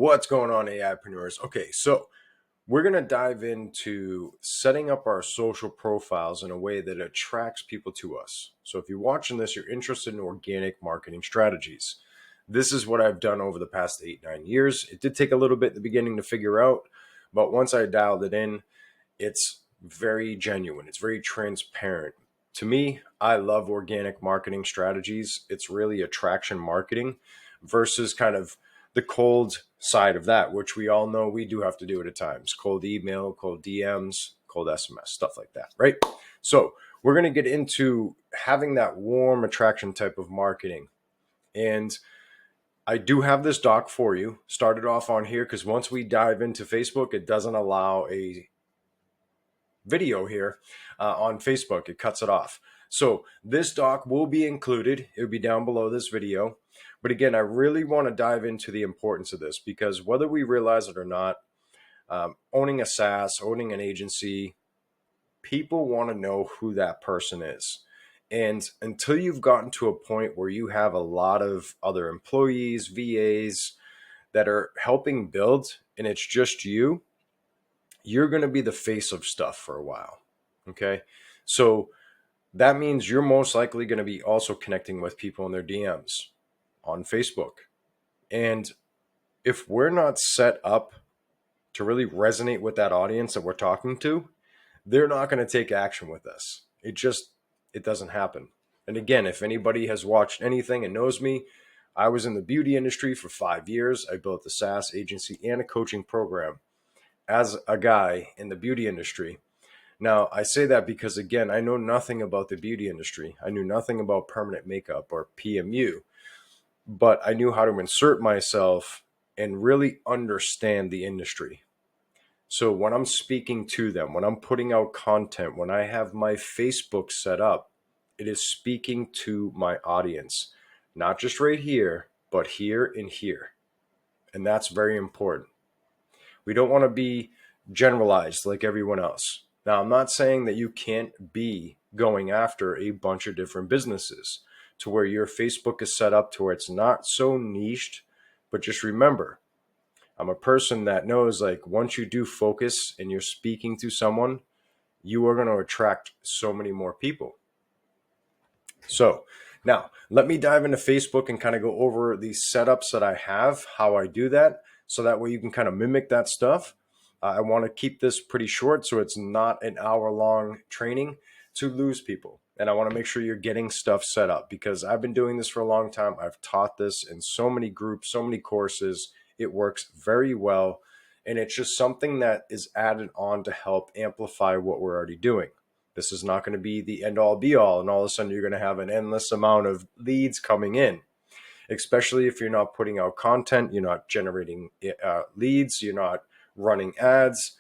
What's going on, AIpreneurs? Okay, so we're going to dive into setting up our social profiles in a way that attracts people to us. So if you're watching this, you're interested in organic marketing strategies. This is what I've done over the past 8-9 years. It did take a little bit at the beginning to figure out, but once I dialed it in, it's very genuine. It's very transparent. To me, I love organic marketing strategies. It's really attraction marketing versus kind of the cold side of that, which we all know we do have to do it at times. Cold email, cold DMs, cold SMS, stuff like that, right? So we're going to get into having that warm attraction type of marketing. And I do have this doc for you. Started off on here because once we dive into Facebook, it doesn't allow a video here on Facebook. It cuts it off. So this doc will be included. It'll be down below this video. But again, I really want to dive into the importance of this because whether we realize it or not, owning a SaaS, owning an agency, people want to know who that person is. And until you've gotten to a point where you have a lot of other employees, VAs that are helping build, and it's just you, you're going to be the face of stuff for a while. Okay. So that means you're most likely going to be also connecting with people in their DMs on Facebook. And if we're not set up to really resonate with that audience that we're talking to, they're not going to take action with us. It doesn't happen. And again, if anybody has watched anything and knows me, I was in the beauty industry for 5 years. I built a SaaS agency and a coaching program as a guy in the beauty industry. Now, I say that because, again, I know nothing about the beauty industry. I knew nothing about permanent makeup or PMU, but I knew how to insert myself and really understand the industry. So when I'm speaking to them, when I'm putting out content, when I have my Facebook set up, it is speaking to my audience, not just right here, but here and here. And that's very important. We don't want to be generalized like everyone else. Now, I'm not saying that you can't be going after a bunch of different businesses to where your Facebook is set up to where it's not so niched, but just remember, I'm a person that knows like once you do focus and you're speaking to someone, you are going to attract so many more people. So now let me dive into Facebook and kind of go over the setups that I have, how I do that. So that way you can kind of mimic that stuff. I want to keep this pretty short so it's not an hour-long training to lose people. And I want to make sure you're getting stuff set up because I've been doing this for a long time. I've taught this in so many groups, so many courses. It works very well. And it's just something that is added on to help amplify what we're already doing. This is not going to be the end-all be-all. And all of a sudden you're going to have an endless amount of leads coming in. Especially if you're not putting out content, you're not generating leads, you're not running ads.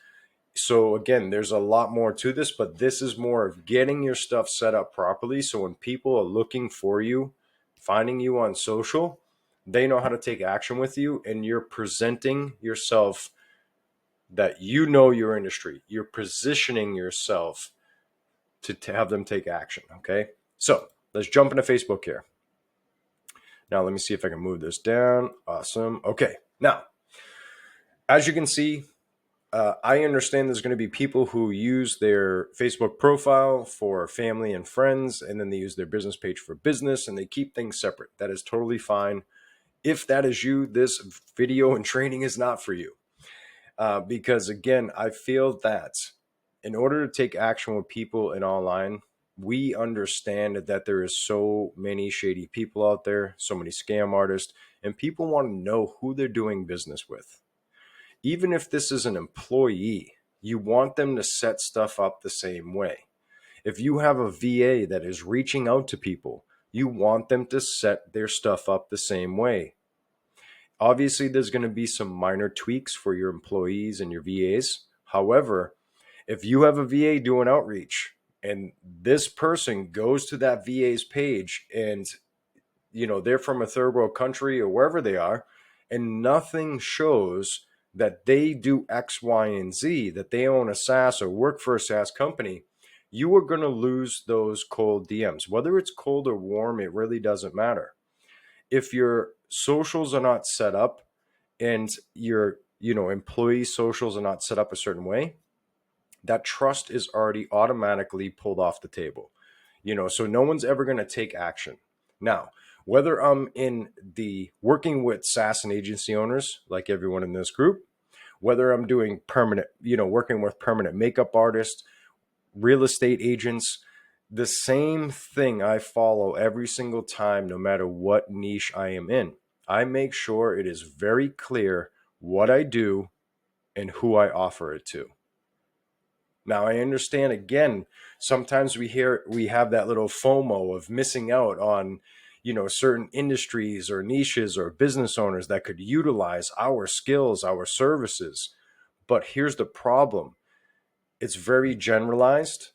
So again, there's a lot more to this, but this is more of getting your stuff set up properly. So when people are looking for you, finding you on social, they know how to take action with you and you're presenting yourself that you know your industry. You're positioning yourself to have them take action. Okay. So let's jump into Facebook here. Now, let me see if I can move this down. Awesome. Okay. Now, as you can see, I understand there's going to be people who use their Facebook profile for family and friends, and then they use their business page for business, and they keep things separate. That is totally fine. If that is you, this video and training is not for you. Because again, I feel that in order to take action with people in online, we understand that there is so many shady people out there, so many scam artists, and people want to know who they're doing business with. Even if this is an employee, you want them to set stuff up the same way. If you have a VA that is reaching out to people, you want them to set their stuff up the same way. Obviously, there's going to be some minor tweaks for your employees and your VAs. However, if you have a VA doing outreach and this person goes to that VA's page and they're from a third world country or wherever they are, and nothing shows that they do X, Y, and Z, that they own a SaaS or work for a SaaS company, you are going to lose those cold DMs. Whether it's cold or warm, it really doesn't matter. If your socials are not set up and your, employee socials are not set up a certain way, that trust is already automatically pulled off the table. So no one's ever going to take action. Now, whether I'm in the working with SaaS and agency owners, like everyone in this group, whether I'm doing permanent, working with permanent makeup artists, real estate agents, the same thing I follow every single time, no matter what niche I am in. I make sure it is very clear what I do and who I offer it to. Now, I understand, again, sometimes we have that little FOMO of missing out on, certain industries or niches or business owners that could utilize our skills, our services. But here's the problem. It's very generalized.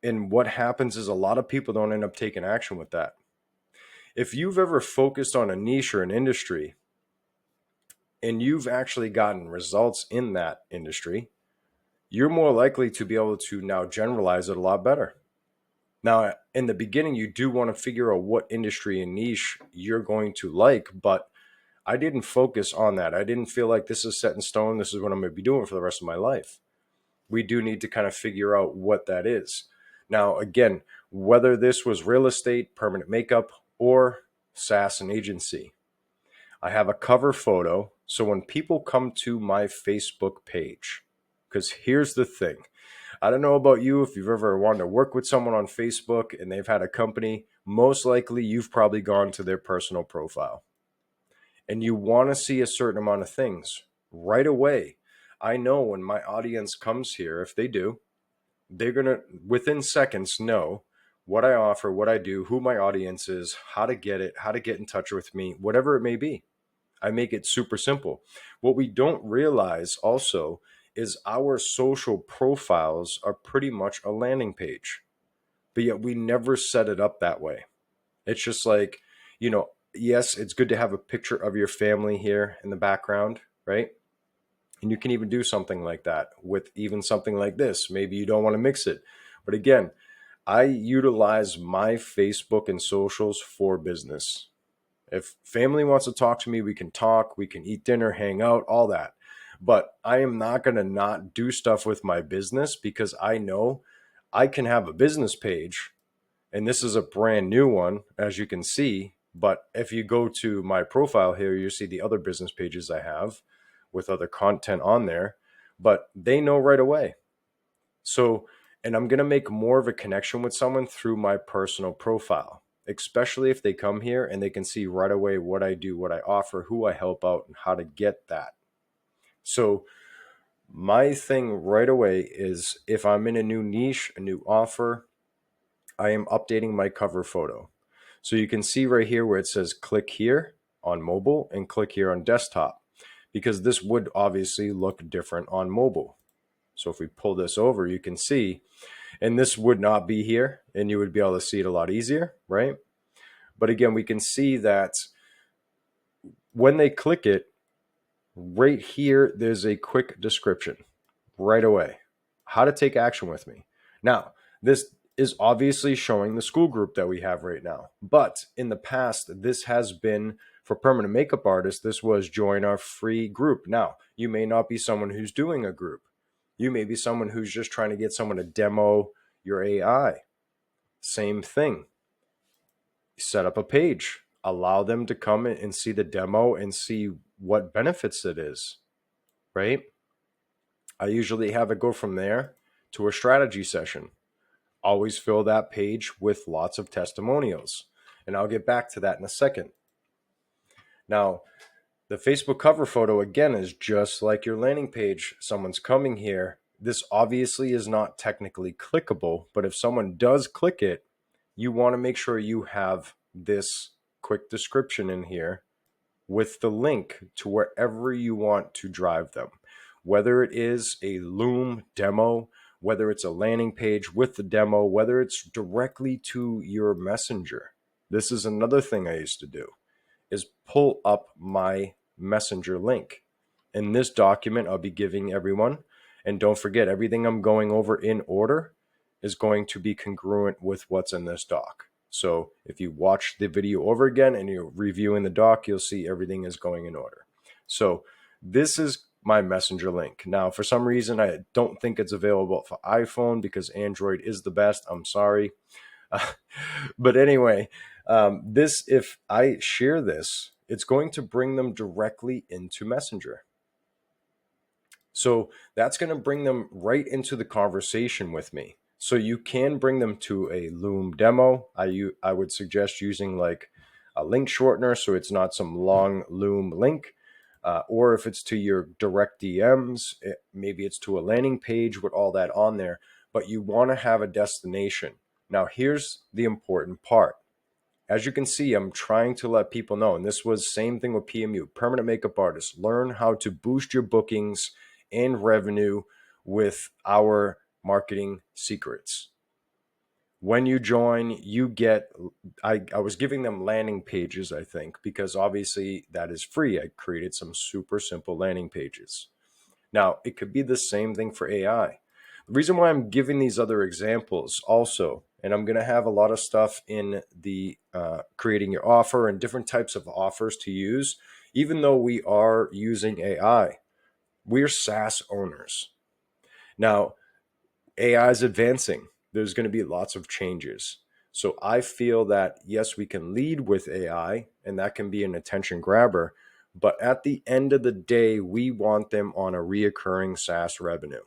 And what happens is a lot of people don't end up taking action with that. If you've ever focused on a niche or an industry and you've actually gotten results in that industry, you're more likely to be able to now generalize it a lot better. Now, in the beginning, you do want to figure out what industry and niche you're going to like, but I didn't focus on that. I didn't feel like this is set in stone. This is what I'm going to be doing for the rest of my life. We do need to kind of figure out what that is. Now, again, whether this was real estate, permanent makeup, or SaaS and agency, I have a cover photo. So when people come to my Facebook page, because here's the thing. I don't know about you, if you've ever wanted to work with someone on Facebook and they've had a company, most likely you've probably gone to their personal profile. And you want to see a certain amount of things right away. I know when my audience comes here, if they do, they're going to, within seconds, know what I offer, what I do, who my audience is, how to get it, how to get in touch with me, whatever it may be. I make it super simple. What we don't realize also is our social profiles are pretty much a landing page, but yet we never set it up that way. It's just like, yes, it's good to have a picture of your family here in the background, right? And you can even do something like that with even something like this. Maybe you don't want to mix it. But again, I utilize my Facebook and socials for business. If family wants to talk to me, we can talk, we can eat dinner, hang out, all that. But I am not going to not do stuff with my business because I know I can have a business page, and this is a brand new one, as you can see. But if you go to my profile here, you see the other business pages I have with other content on there, but they know right away. So, and I'm going to make more of a connection with someone through my personal profile, especially if they come here and they can see right away what I do, what I offer, who I help out, and how to get that. So my thing right away is if I'm in a new niche, a new offer, I am updating my cover photo. So you can see right here where it says click here on mobile and click here on desktop, because this would obviously look different on mobile. So if we pull this over, you can see, and this would not be here, and you would be able to see it a lot easier, right? But again, we can see that when they click it, right here, there's a quick description right away. How to take action with me. Now, this is obviously showing the school group that we have right now. But in the past, this has been for permanent makeup artists. This was join our free group. Now, you may not be someone who's doing a group. You may be someone who's just trying to get someone to demo your AI. Same thing. Set up a page. Allow them to come and see the demo and see what benefits it is, right? I usually have it go from there to a strategy session. Always fill that page with lots of testimonials. And I'll get back to that in a second. Now, the Facebook cover photo, again, is just like your landing page. Someone's coming here. This obviously is not technically clickable, but if someone does click it, you want to make sure you have this quick description in here with the link to wherever you want to drive them. Whether it is a Loom demo, whether it's a landing page with the demo, whether it's directly to your messenger. This is another thing I used to do, is pull up my messenger link. In this document, I'll be giving everyone, and don't forget, everything I'm going over in order is going to be congruent with what's in this doc. So if you watch the video over again and you're reviewing the doc, you'll see everything is going in order. So this is my messenger link. Now, for some reason, I don't think it's available for iPhone because Android is the best. I'm sorry. But anyway, if I share this, it's going to bring them directly into Messenger. So that's going to bring them right into the conversation with me. So you can bring them to a Loom demo. I would suggest using like a link shortener so it's not some long Loom link. Or if it's to your direct DMs, maybe it's to a landing page with all that on there. But you want to have a destination. Now, here's the important part. As you can see, I'm trying to let people know, and this was same thing with PMU, permanent makeup artists. Learn how to boost your bookings and revenue with our marketing secrets. When you join, you get, I was giving them landing pages, I think, because obviously that is free. I created some super simple landing pages. Now, it could be the same thing for AI. The reason why I'm giving these other examples also, and I'm going to have a lot of stuff in the creating your offer and different types of offers to use, even though we are using AI, we're SaaS owners. Now, AI is advancing. There's going to be lots of changes. So I feel that, yes, we can lead with AI, and that can be an attention grabber. But at the end of the day, we want them on a reoccurring SaaS revenue.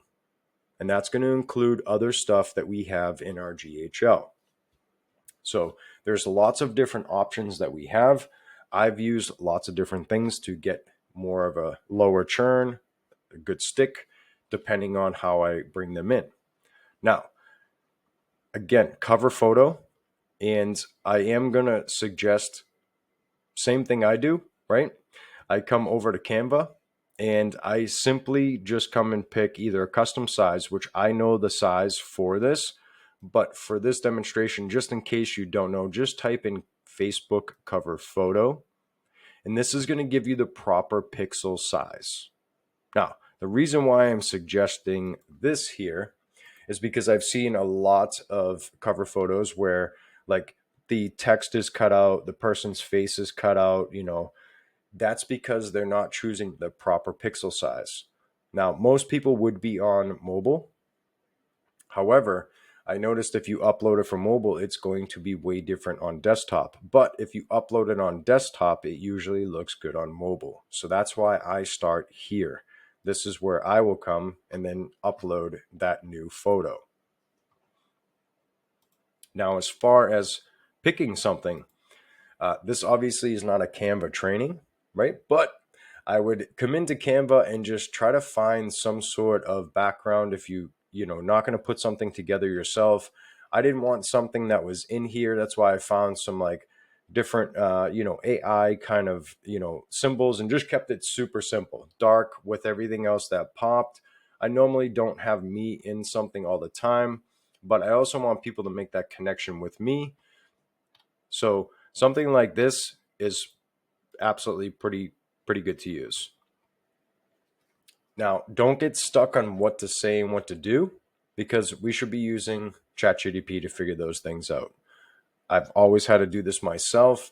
And that's going to include other stuff that we have in our GHL. So there's lots of different options that we have. I've used lots of different things to get more of a lower churn, a good stick, depending on how I bring them in. Now, again, cover photo. And I am going to suggest same thing I do, right? I come over to Canva and I simply just come and pick either a custom size, which I know the size for this. But for this demonstration, just in case you don't know, just type in Facebook cover photo. And this is going to give you the proper pixel size. Now, the reason why I'm suggesting this here is because I've seen a lot of cover photos where like the text is cut out, the person's face is cut out, that's because they're not choosing the proper pixel size. Now, most people would be on mobile. However, I noticed if you upload it from mobile, it's going to be way different on desktop. But if you upload it on desktop, it usually looks good on mobile. So that's why I start here. This is where I will come and then upload that new photo. Now, as far as picking something, this obviously is not a Canva training, right? But I would come into Canva and just try to find some sort of background. If not going to put something together yourself, I didn't want something that was in here. That's why I found some like different, AI kind of, symbols and just kept it super simple, dark with everything else that popped. I normally don't have me in something all the time, but I also want people to make that connection with me. So something like this is absolutely pretty good to use. Now, don't get stuck on what to say and what to do, because we should be using ChatGPT to figure those things out. I've always had to do this myself,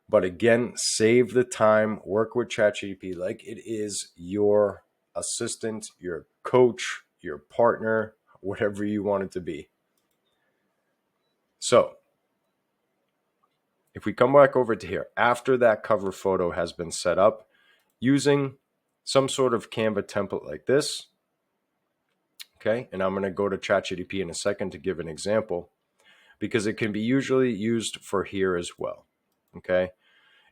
but again, save the time, work with ChatGPT like it is your assistant, your coach, your partner, whatever you want it to be. So if we come back over to here, after that cover photo has been set up using some sort of Canva template like this, okay, and I'm going to go to ChatGPT in a second to give an example because it can be usually used for here as well, okay?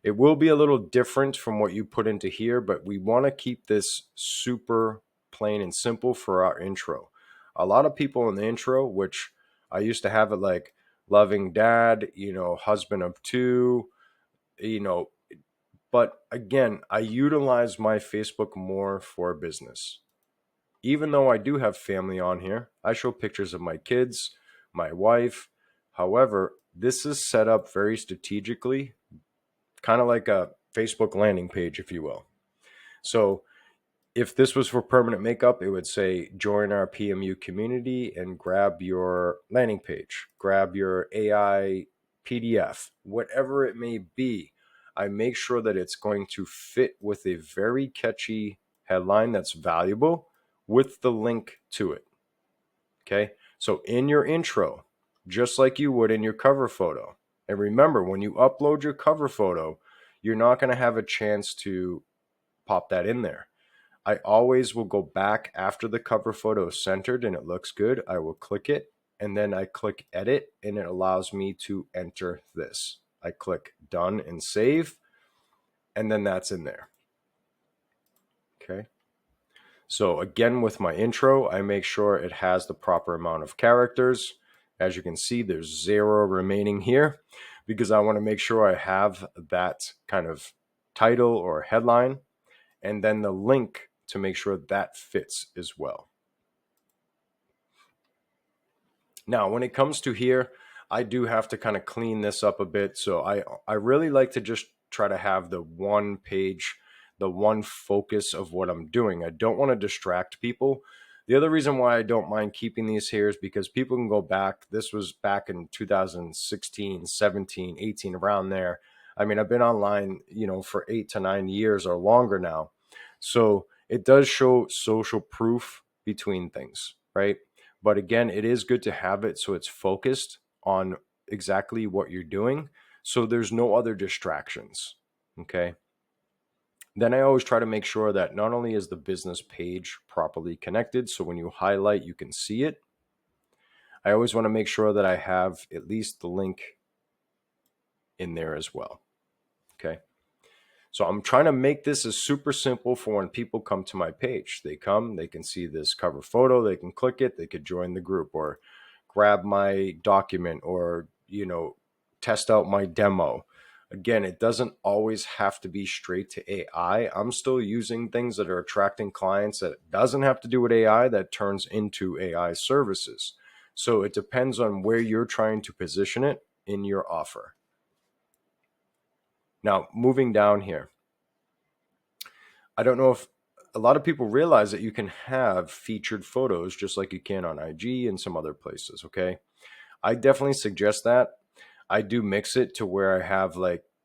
It will be a little different from what you put into here, but we want to keep this super plain and simple for our intro. A lot of people in the intro, which I used to have it like loving dad, husband of two, but again, I utilize my Facebook more for business. Even though I do have family on here, I show pictures of my kids, my wife. However, this is set up very strategically, kind of like a Facebook landing page, if you will. So if this was for permanent makeup, it would say join our PMU community and grab your landing page, grab your AI PDF, whatever it may be. I make sure that it's going to fit with a very catchy headline that's valuable with the link to it. Okay. So in your intro, just like you would in your cover photo. And remember, when you upload your cover photo, you're not going to have a chance to pop that in there. I always will go back after the cover photo is centered and it looks good. I will click it and then I click edit and it allows me to enter this. I click done and save and then that's in there. Okay. So again, with my intro, I make sure it has the proper amount of characters. As you can see, there's 0 remaining here because I want to make sure I have that kind of title or headline and then the link to make sure that fits as well. Now, when it comes to here, I do have to kind of clean this up a bit. So I really like to just try to have the one page, the one focus of what I'm doing. I don't want to distract people. The other reason why I don't mind keeping these here is because people can go back. This was back in 2016, 17, 18, around there. I mean, I've been online, for 8 to 9 years or longer now. So it does show social proof between things, right? But again, it is good to have it so it's focused on exactly what you're doing. So there's no other distractions. Okay. Then I always try to make sure that not only is the business page properly connected, so when you highlight, you can see it. I always want to make sure that I have at least the link in there as well. Okay. So I'm trying to make this as super simple for when people come to my page. They come, they can see this cover photo, they can click it, they could join the group or grab my document or, test out my demo. Again, it doesn't always have to be straight to AI. I'm still using things that are attracting clients that doesn't have to do with AI that turns into AI services. So it depends on where you're trying to position it in your offer. Now, moving down here. I don't know if a lot of people realize that you can have featured photos just like you can on IG and some other places. Okay. I definitely suggest that. I do mix it to where I have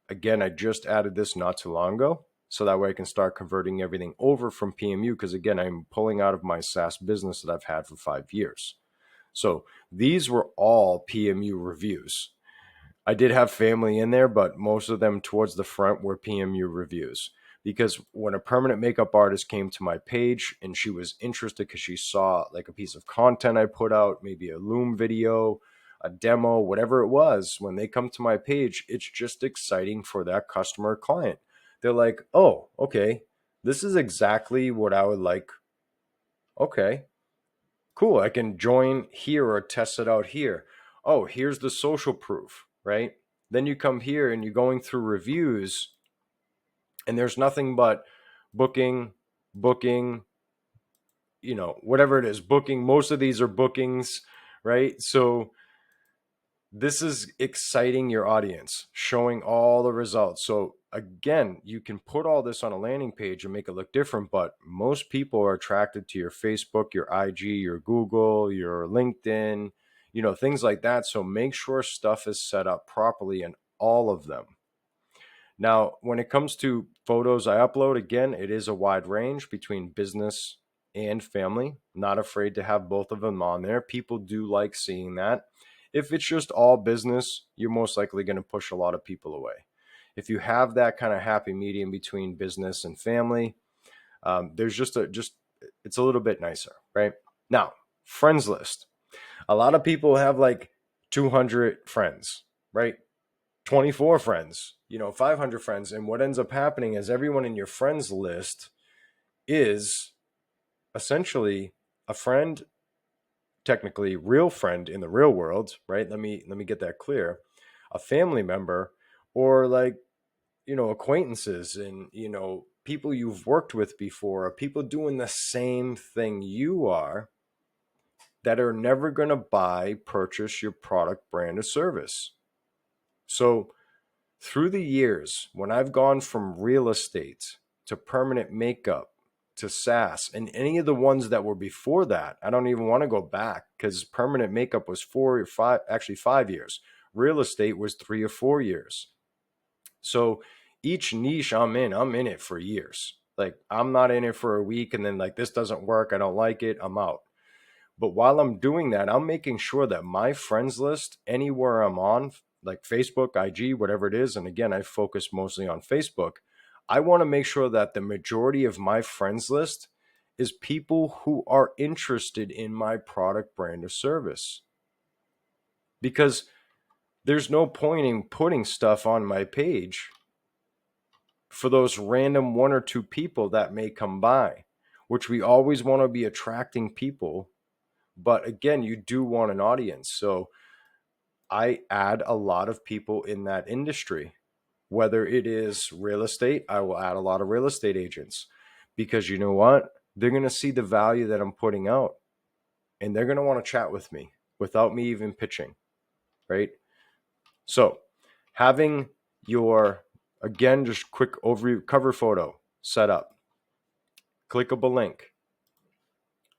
again, I just added this not too long ago. So that way I can start converting everything over from PMU. Because again, I'm pulling out of my SaaS business that I've had for 5 years. So these were all PMU reviews. I did have family in there, but most of them towards the front were PMU reviews. Because when a permanent makeup artist came to my page and she was interested because she saw like a piece of content I put out, maybe a Loom video, a demo, whatever it was, when they come to my page, it's just exciting for that customer or client. They're like, oh, okay, this is exactly what I would like. Okay, cool. I can join here or test it out here. Oh, here's the social proof, right? Then you come here and you're going through reviews and there's nothing but booking, whatever it is, booking. Most of these are bookings, right? So this is exciting your audience, showing all the results. So again, you can put all this on a landing page and make it look different, but most people are attracted to your Facebook, your IG, your Google, your LinkedIn, things like that. So make sure stuff is set up properly in all of them. Now, when it comes to photos I upload, again, it is a wide range between business and family. Not afraid to have both of them on there. People do like seeing that. If it's just all business, you're most likely going to push a lot of people away. If you have that kind of happy medium between business and family, there's it's a little bit nicer, right? Now, friends list. A lot of people have like 200 friends, right? 24 friends, 500 friends. And what ends up happening is everyone in your friends list is essentially a friend, technically real friend in the real world, right? Let me get that clear. A family member or acquaintances and, people you've worked with before, people doing the same thing you are that are never going to purchase your product, brand, or service. So through the years, when I've gone from real estate to permanent makeup to SaaS and any of the ones that were before that, I don't even want to go back because permanent makeup was 4 or 5, actually 5 years. Real estate was 3 or 4 years. So each niche I'm in it for years. Like, I'm not in it for a week and then like, this doesn't work, I don't like it, I'm out. But while I'm doing that, I'm making sure that my friends list, anywhere I'm on, like Facebook, IG, whatever it is, and again, I focus mostly on Facebook, I want to make sure that the majority of my friends list is people who are interested in my product, brand, or service. Because there's no point in putting stuff on my page for those random one or two people that may come by, which we always want to be attracting people. But again, you do want an audience. So I add a lot of people in that industry. Whether it is real estate, I will add a lot of real estate agents, because you know what? They're going to see the value that I'm putting out, and they're going to want to chat with me without me even pitching, right? So having your, again, just quick overview, cover photo set up, clickable link,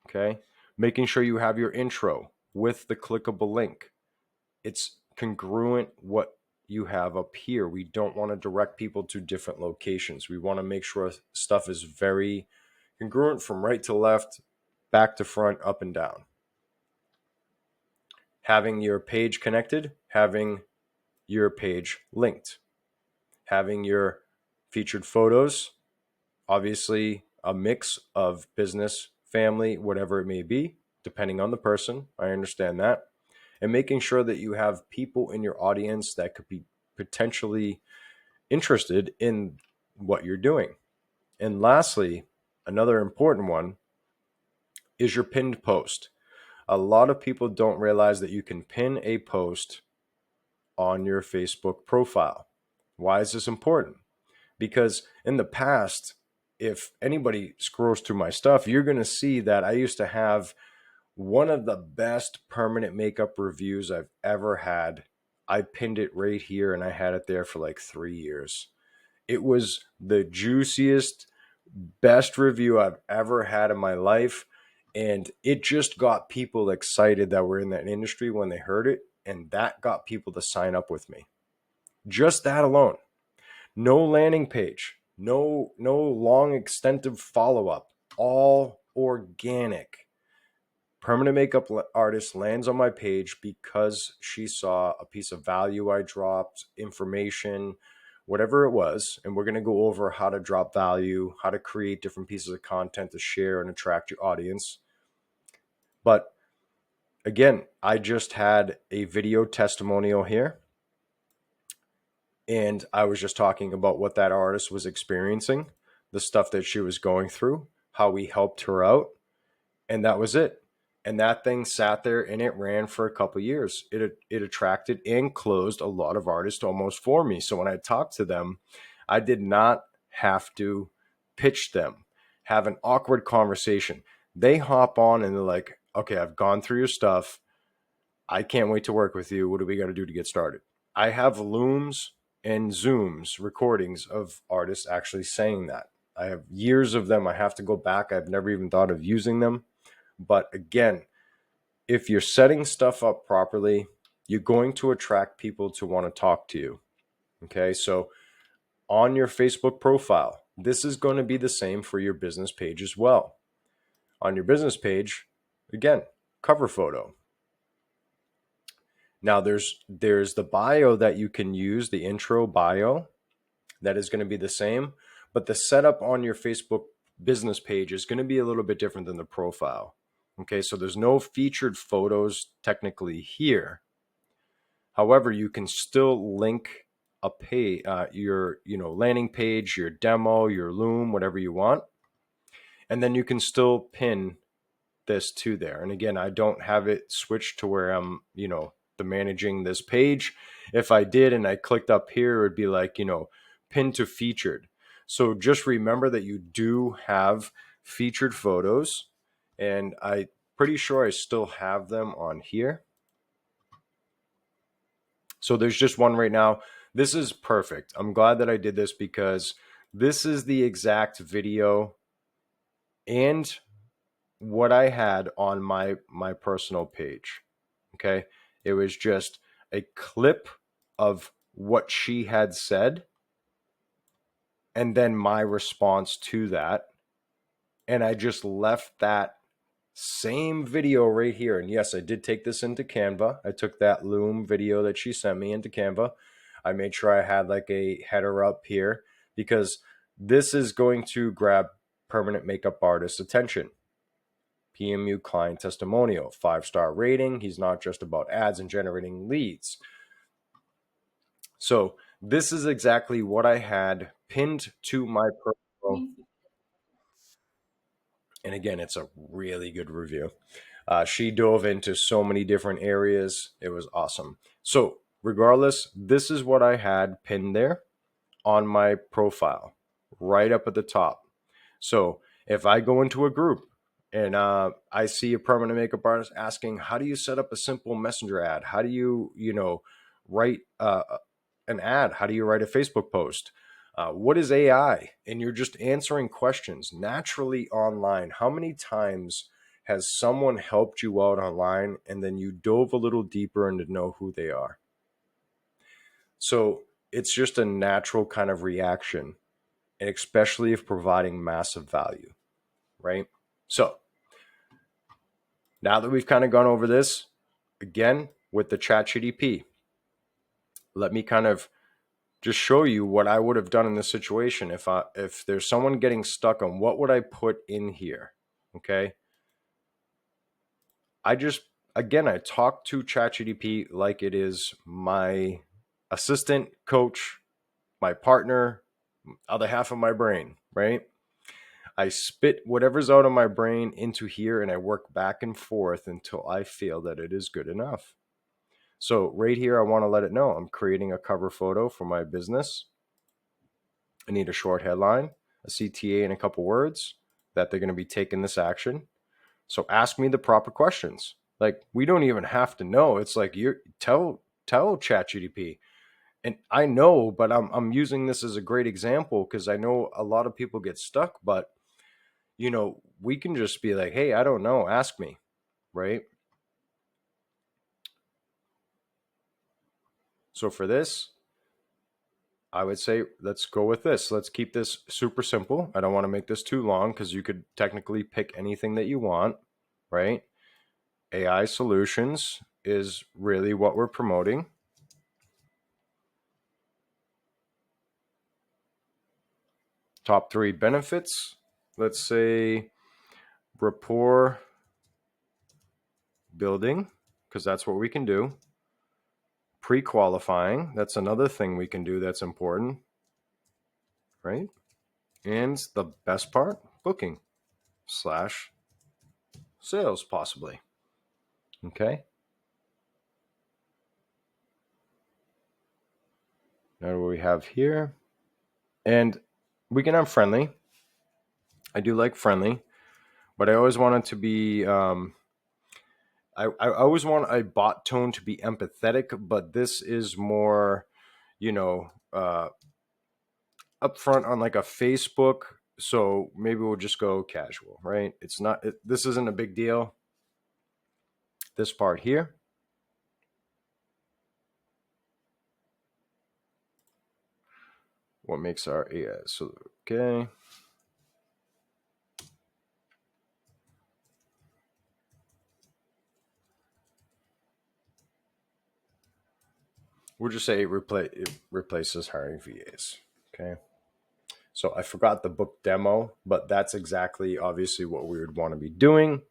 okay? Making sure you have your intro with the clickable link. It's congruent what you have up here. We don't want to direct people to different locations. We want to make sure stuff is very congruent from right to left, back to front, up and down. Having your page connected, having your page linked, having your featured photos, obviously a mix of business, family, whatever it may be, depending on the person. I understand that. And making sure that you have people in your audience that could be potentially interested in what you're doing. And lastly, another important one is your pinned post. A lot of people don't realize that you can pin a post on your Facebook profile. Why is this important? Because in the past, if anybody scrolls through my stuff, you're going to see that I used to have one of the best permanent makeup reviews I've ever had. I pinned it right here and I had it there for like 3 years. It was the juiciest, best review I've ever had in my life. And it just got people excited that were in that industry when they heard it. And that got people to sign up with me. Just that alone. No landing page, no long extensive follow-up, all organic. Permanent makeup artist lands on my page because she saw a piece of value I dropped, information, whatever it was. And we're going to go over how to drop value, how to create different pieces of content to share and attract your audience. But again, I just had a video testimonial here. And I was just talking about what that artist was experiencing, the stuff that she was going through, how we helped her out. And that was it. And that thing sat there and it ran for a couple of years. It attracted and closed a lot of artists almost for me. So when I talked to them, I did not have to pitch them, have an awkward conversation. They hop on and they're like, okay, I've gone through your stuff. I can't wait to work with you. What do we got to do to get started? I have Looms and Zooms recordings of artists actually saying that. I have years of them. I have to go back. I've never even thought of using them. But again, if you're setting stuff up properly, you're going to attract people to want to talk to you. Okay, so on your Facebook profile, this is going to be the same for your business page as well. On your business page, again, cover photo. Now there's the bio that you can use, the intro bio, that is going to be the same, but the setup on your Facebook business page is going to be a little bit different than the profile. Okay, so there's no featured photos technically here. However, you can still link a pay your landing page, your demo, your Loom, whatever you want, and then you can still pin this to there. And again, I don't have it switched to where I'm the managing this page. If I did and I clicked up here, it would be like pin to featured. So just remember that you do have featured photos, and I pretty sure I still have them on here. So there's just one right now. This is perfect. I'm glad that I did this because this is the exact video and what I had on my personal page. Okay. It was just a clip of what she had said. and then my response to that. And I just left that same video right here. And yes, I did take this into Canva. I took that Loom video that she sent me into Canva. I made sure I had like a header up here because this is going to grab permanent makeup artist attention. PMU client testimonial, 5-star rating. He's not just about ads and generating leads. So this is exactly what I had pinned to my profile. And again, it's a really good review. She dove into so many different areas. It was awesome. So regardless, this is what I had pinned there on my profile, right up at the top. So if I go into a group and I see a permanent makeup artist asking, how do you set up a simple messenger ad? How do you, write an ad? How do you write a Facebook post? What is AI? And you're just answering questions naturally online. How many times has someone helped you out online and then you dove a little deeper and to know who they are? So it's just a natural kind of reaction, and especially if providing massive value, right? So now that we've kind of gone over this, again, with the ChatGPT, let me kind of just show you what I would have done in this situation if there's someone getting stuck on what would I put in here. Okay. I talk to ChatGPT like it is my assistant, coach, my partner, other half of my brain, right? I spit whatever's out of my brain into here and I work back and forth until I feel that it is good enough. So right here, I want to let it know I'm creating a cover photo for my business. I need a short headline, a CTA, and a couple words that they're going to be taking this action. So ask me the proper questions. Like, we don't even have to know. It's like, you tell ChatGPT. And I know, but I'm using this as a great example because I know a lot of people get stuck, but we can just be like, hey, I don't know, ask me, right? So for this, I would say, let's go with this. Let's keep this super simple. I don't want to make this too long because you could technically pick anything that you want, right? AI solutions is really what we're promoting. Top 3 benefits. Let's say rapport building, because that's what we can do. Pre-qualifying, that's another thing we can do that's important, right? And the best part, booking / sales, possibly. Okay. Now what we have here, and we can have friendly. I do like friendly, but I always want it to be. I always want a bot tone to be empathetic, but this is more, upfront on like a Facebook. So maybe we'll just go casual, right? This isn't a big deal. This part here. What makes our AI? So, okay. We'll just say it replaces hiring VAs. Okay. So I forgot the book demo, but that's exactly obviously what we would want to be doing.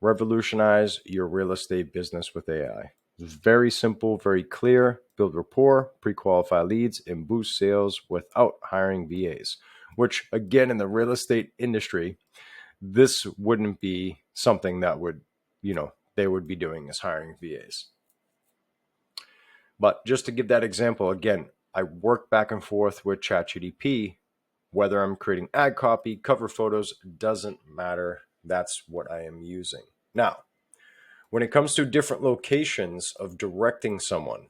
Revolutionize your real estate business with AI. It's very simple, very clear. Build rapport, pre-qualify leads, and boost sales without hiring VAs, which again, in the real estate industry, this wouldn't be something that would, they would be doing is hiring VAs. But just to give that example, again, I work back and forth with ChatGPT. Whether I'm creating ad copy, cover photos, doesn't matter. That's what I am using. Now, when it comes to different locations of directing someone,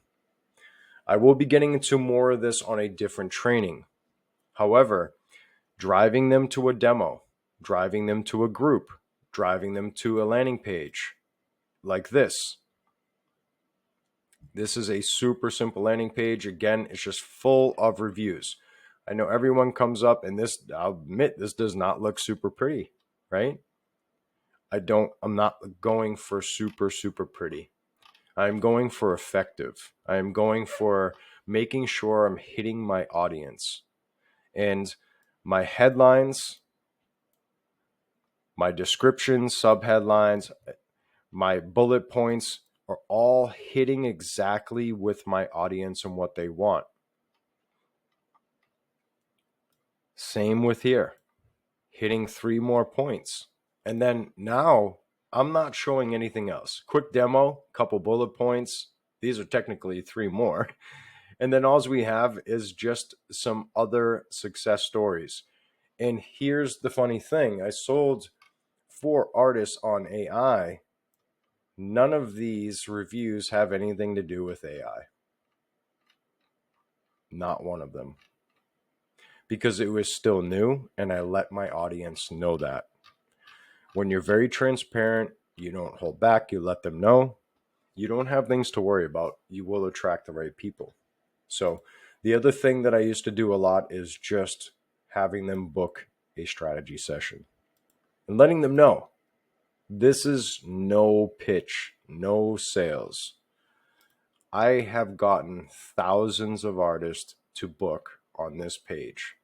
I will be getting into more of this on a different training. However, driving them to a demo, driving them to a group, driving them to a landing page like this. This is a super simple landing page. Again, it's just full of reviews. I know everyone comes up and this, I'll admit, this does not look super pretty, right? I'm not going for super, super pretty. I'm going for effective. I'm going for making sure I'm hitting my audience. And my headlines, my descriptions, subheadlines, my bullet points are all hitting exactly with my audience and what they want. Same with here, hitting 3 more points. And then now I'm not showing anything else. Quick demo, couple bullet points. These are technically 3 more. And then all we have is just some other success stories. And here's the funny thing. I sold 4 artists on AI. None of these reviews have anything to do with AI. Not one of them. Because it was still new and I let my audience know that. When you're very transparent, you don't hold back, you let them know. You don't have things to worry about. You will attract the right people. So the other thing that I used to do a lot is just having them book a strategy session and letting them know this is no pitch, no sales. I have gotten thousands of artists to book on this page.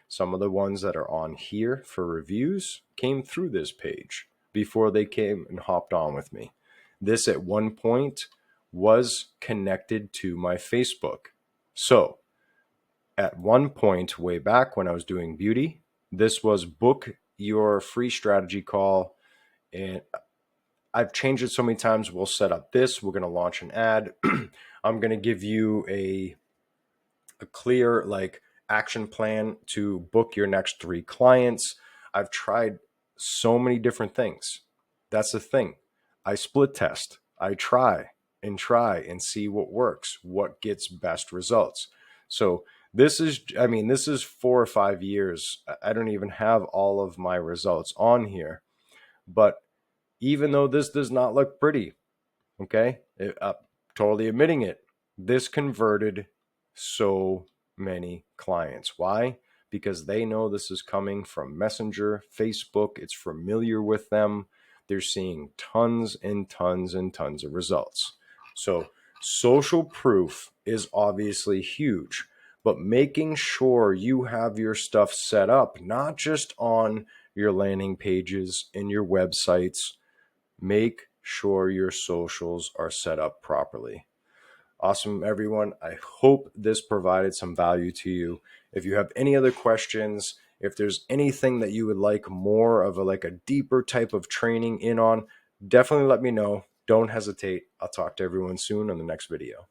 Some of the ones that are on here for reviews came through this page before they came and hopped on with me. This at one point was connected to my Facebook. So at one point way back when I was doing beauty, this was book your free strategy call. And I've changed it so many times. We'll set up this. We're going to launch an ad. I'm going to give you a clear action plan to book your next 3 clients. I've tried so many different things. That's the thing. I split test. I try and see what works, what gets best results. So this is 4 or 5 years. I don't even have all of my results on here. But even though this does not look pretty, okay, totally admitting it, this converted so many clients. Why? Because they know this is coming from Messenger, Facebook. It's familiar with them. They're seeing tons and tons and tons of results. So social proof is obviously huge, but making sure you have your stuff set up, not just on your landing pages and your websites. Make sure your socials are set up properly. Awesome, everyone. I hope this provided some value to you. If you have any other questions, if there's anything that you would like more of a deeper type of training in on, definitely let me know. Don't hesitate. I'll talk to everyone soon on the next video.